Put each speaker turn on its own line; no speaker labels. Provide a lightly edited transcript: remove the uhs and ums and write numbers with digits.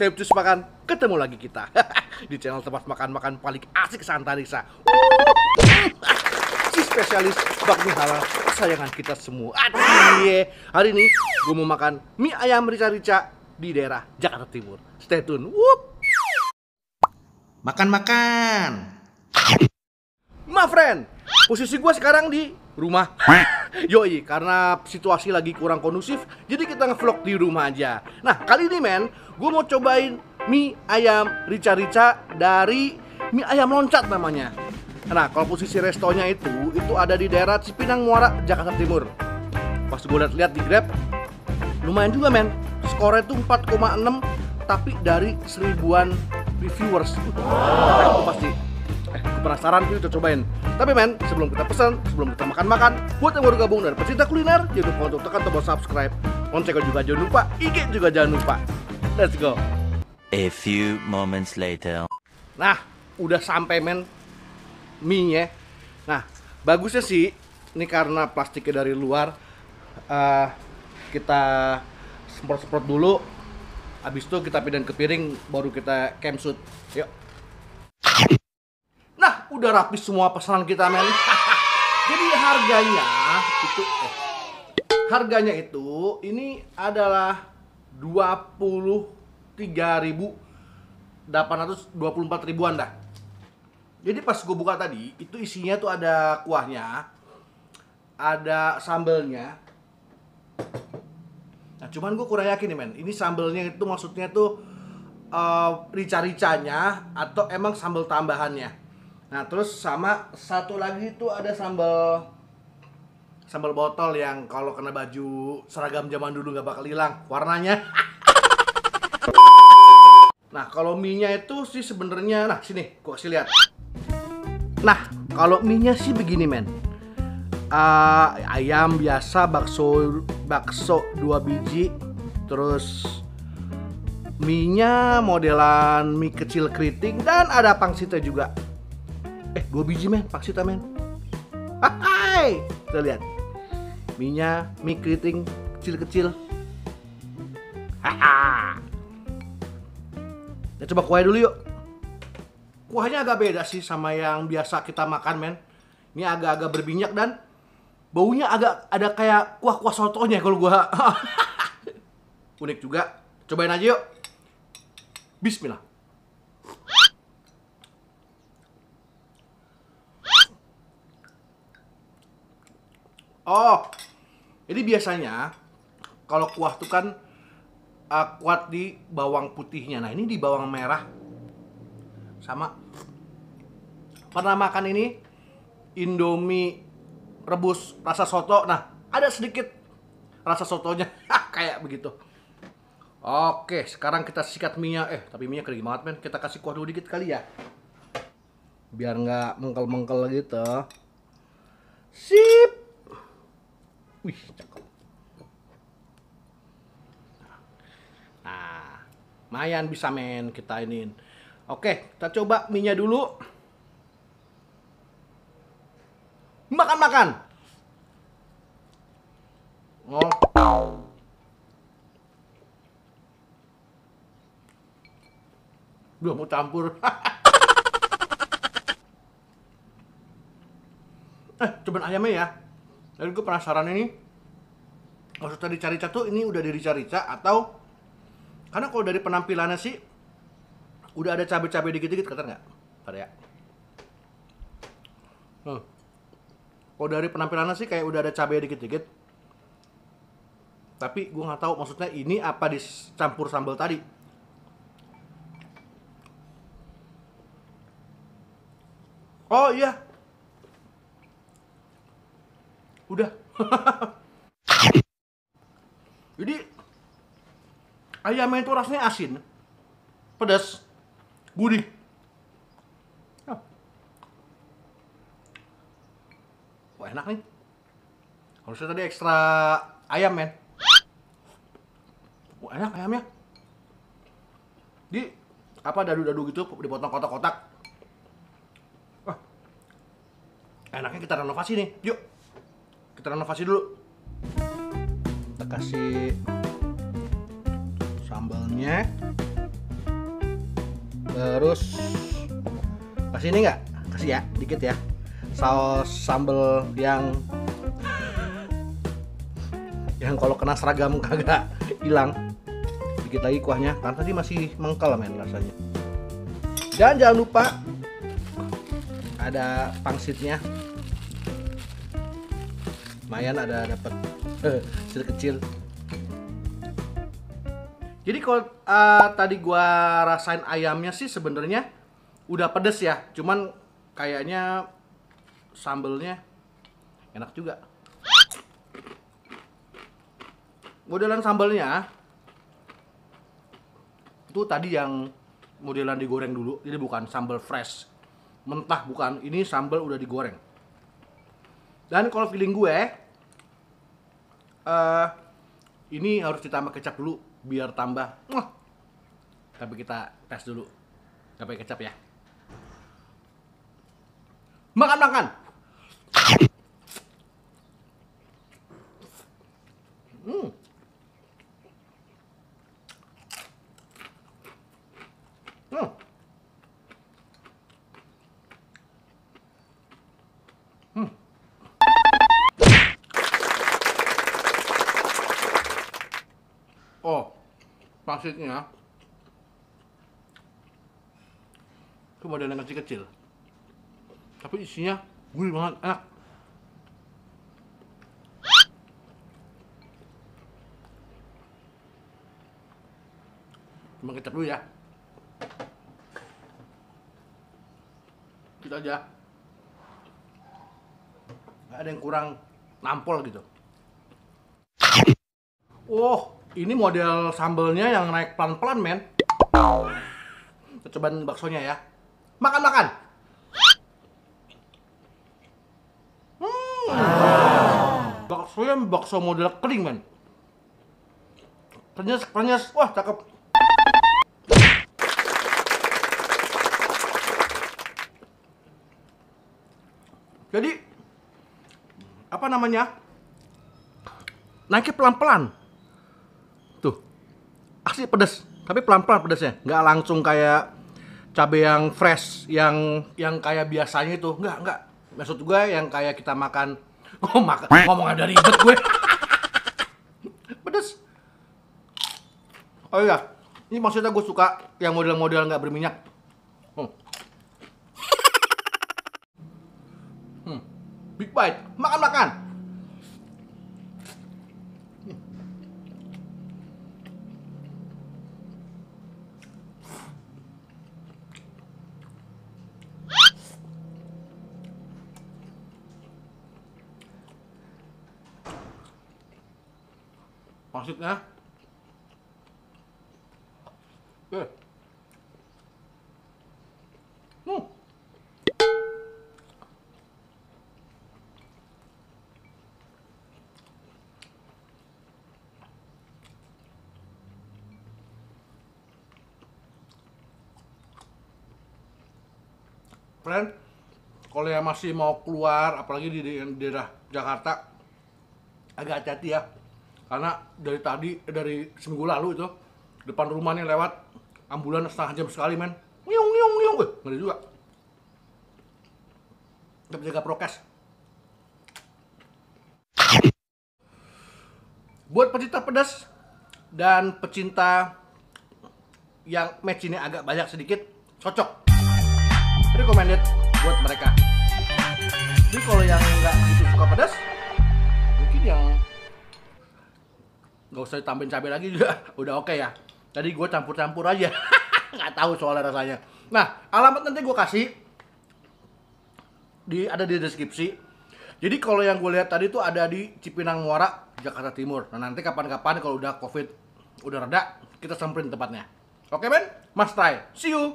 Saya Cus Makan, ketemu lagi kita di channel tempat makan-makan paling asik Santa Risa. Si spesialis bakmi halal kesayangan kita semua. Aduh, hari ini gue mau makan mie ayam rica-rica di daerah Jakarta Timur. Stay tune. Wup. Makan-makan. My friend, posisi gue sekarang di rumah. Yoi, karena situasi lagi kurang kondusif, jadi kita ngevlog di rumah aja. Nah, kali ini men, gue mau cobain mie ayam rica-rica dari mie ayam loncat namanya. Nah, kalau posisi restonya itu ada di daerah Cipinang Muara, Jakarta Timur. Pas gue lihat di Grab, lumayan juga men. Skornya itu 4,6, tapi dari 1000-an reviewers. Itu pasti. Penasaran, kita cobain. Tapi men, sebelum kita pesan, sebelum kita makan-makan, buat yang baru gabung dan pecinta kuliner, jangan lupa untuk tekan tombol subscribe. Lonceng juga jangan lupa, IG juga jangan lupa. Let's go.
A few moments later.
Nah, udah sampai men mie-nya. Nah, bagusnya sih ini karena plastiknya dari luar, kita semprot-semprot dulu. Habis itu kita pindahin ke piring, baru kita camshoot. Yuk. Nah, udah rapi semua pesanan kita men. Jadi harganya itu ini adalah 23.824 ribuan dah. Jadi pas gue buka tadi, itu isinya tuh ada kuahnya, ada sambelnya. Nah, cuman gue kurang yakin nih men, ini sambelnya itu maksudnya tuh rica-ricanya atau emang sambel tambahannya. Nah, terus sama satu lagi itu ada sambal botol yang kalau kena baju seragam zaman dulu nggak bakal hilang warnanya. Nah, kalau mie-nya itu sih sebenarnya, nah sini gua kasih lihat. Nah, kalau mie-nya sih begini men. Ayam biasa, bakso 2 biji, terus mie-nya modelan mie kecil keriting dan ada pangsitnya juga. 2 biji men, pangsitnya men. Hai, kita lihat. Mie-nya mie keriting kecil-kecil. Haha. Kita coba kuahnya dulu yuk. Kuahnya agak beda sih sama yang biasa kita makan men. Ini agak-agak berminyak dan baunya agak ada kayak kuah-kuah sotonya kalau gua. Unik juga. Cobain aja yuk. Bismillah. Oh, jadi biasanya kalau kuah tuh kan kuat di bawang putihnya. Nah, ini di bawang merah. Sama. Pernah makan ini Indomie rebus rasa soto. Nah, ada sedikit rasa sotonya kayak begitu. Oke, sekarang kita sikat mie-nya. Tapi mie-nya kering banget men. Kita kasih kuah dulu dikit kali ya, biar nggak mengkel-mengkel gitu. Sip. Wih, cakep. Nah, lumayan bisa men kita iniin. Oke, kita coba mie-nya dulu. Makan-makan. Oh. Udah mau campur. Cobain ayamnya ya. Jadi gue penasaran ini, maksudnya rica-rica tuh ini udah di rica-rica atau karena kalau dari penampilannya sih udah ada cabai-cabai dikit-dikit, kata nggak? Ntar ya. Kalau dari penampilannya sih kayak udah ada cabai dikit-dikit. Tapi gue nggak tahu maksudnya ini apa dicampur sambal tadi. Oh iya. Udah. Jadi ayamnya itu rasanya asin, pedas, gurih. Wah, enak nih. Harusnya tadi ekstra ayam men. Wah, enak ayamnya. Di apa dadu-dadu gitu, dipotong kotak-kotak. Wah, enaknya kita renovasi nih. Yuk, kita renovasi dulu. Kita kasih sambalnya. Terus kasih ini nggak? Kasih ya, dikit ya. Saus sambal yang kalau kena seragam kagak hilang. Dikit lagi kuahnya, karena tadi masih mengkal men rasanya. Dan jangan lupa ada pangsitnya. Lumayan ada dapat kecil. Jadi kalau tadi gua rasain ayamnya sih sebenarnya udah pedes ya, cuman kayaknya sambelnya enak juga. Modelan sambalnya itu tadi yang modelan digoreng dulu, jadi bukan sambal fresh mentah, bukan, ini sambal udah digoreng. Dan kalau feeling gue ini harus ditambah kecap dulu biar tambah tapi kita tes dulu nggak pakai kecap ya. Makan. Oh, pangsitnya itu modelnya kecil-kecil, tapi isinya gurih banget, enak. Cuma kecap dulu ya. Gitu aja. Gak ada yang kurang nampol gitu. Oh, ini model sambelnya yang naik pelan-pelan men. Kita cobain baksonya ya. Makan. Baksonya bakso model kering men. Krenyes, wah cakep. Jadi apa namanya? Naiknya pelan-pelan. Tuh. Asli pedes, tapi pelan-pelan pedesnya. Nggak langsung kayak cabai yang fresh, yang kayak biasanya itu. Nggak. Maksud gue yang kayak kita makan. Ngomong ada ribet gue. Pedes. Oh iya, ini maksudnya gue suka yang model-model nggak berminyak. Big bite, makan. Maksudnya, friend, kalau yang masih mau keluar, apalagi di daerah Jakarta, agak hati-hati ya. Karena dari seminggu lalu itu, depan rumahnya lewat ambulan setengah jam sekali men. Ngiung, ngeri juga. Kita jaga prokes. Buat pecinta pedas dan pecinta yang match-nya agak banyak sedikit, cocok. Recommended buat mereka. Jadi kalau yang nggak gitu suka pedas, mungkin yang nggak usah ditambahin cabai lagi juga udah oke ya. Tadi gue campur-campur aja, nggak tahu soalnya rasanya. Nah, alamat nanti gue kasih ada di deskripsi. Jadi kalau yang gue lihat tadi tuh ada di Cipinang Muara, Jakarta Timur. Nah nanti kapan-kapan kalau udah COVID udah reda, kita samperin tempatnya. Oke men, must try. See you.